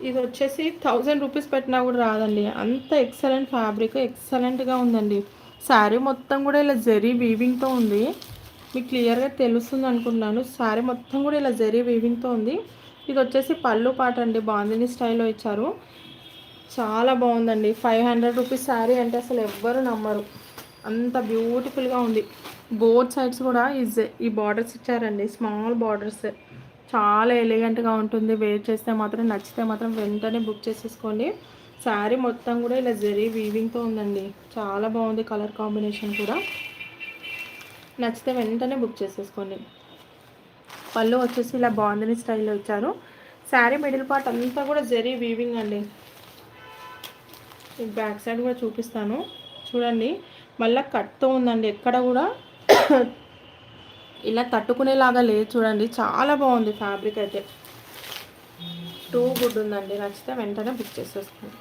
ఇది వచ్చేసి 1000 రూపీస్ పెట్టినా కూడా రాదండి. అంత ఎక్సలెంట్ ఫ్యాబ్రిక్, ఎక్సలెంట్గా ఉందండి. శారీ మొత్తం కూడా ఇలా జరీ వీవింగ్తో ఉంది. మీకు క్లియర్గా తెలుస్తుంది అనుకుంటున్నాను. శారీ మొత్తం కూడా ఇలా జరీ వీవింగ్తో ఉంది. ఇది వచ్చేసి పళ్ళు పాట అండి, బాందిని స్టైల్లో ఇచ్చారు. చాలా బాగుందండి. 500 రూపీస్ శారీ అంటే అసలు ఎవ్వరు నమ్మరు, అంత బ్యూటిఫుల్గా ఉంది. బోత్ సైడ్స్ కూడా ఈ బార్డర్స్ ఇచ్చారండి, స్మాల్ బార్డర్స్. చాలా ఎలిగెంట్గా ఉంటుంది. వేర్ చేస్తే మాత్రం, నచ్చితే మాత్రం వెంటనే బుక్ చేసేసుకోండి. శారీ మొత్తం కూడా ఇలా జరీ వీవింగ్తో ఉందండి. చాలా బాగుంది కలర్ కాంబినేషన్ కూడా. నచ్చితే వెంటనే బుక్ చేసేసుకోండి. పళ్ళు వచ్చేసి ఇలా బాందిని స్టైల్లో ఇచ్చారు. శారీ మిడిల్ పార్ట్ అంతా కూడా జరీ వీవింగ్ అండి. బ్యాక్ సైడ్ కూడా చూపిస్తాను చూడండి. మళ్ళీ కట్తో ఉందండి, ఎక్కడ కూడా ఇలా తట్టుకునేలాగా లేదు చూడండి. చాలా బాగుంది ఫ్యాబ్రిక్ అయితే, టూ గుడ్ ఉందండి. నచ్చితే వెంటనే బుక్ చేసేసుకోండి.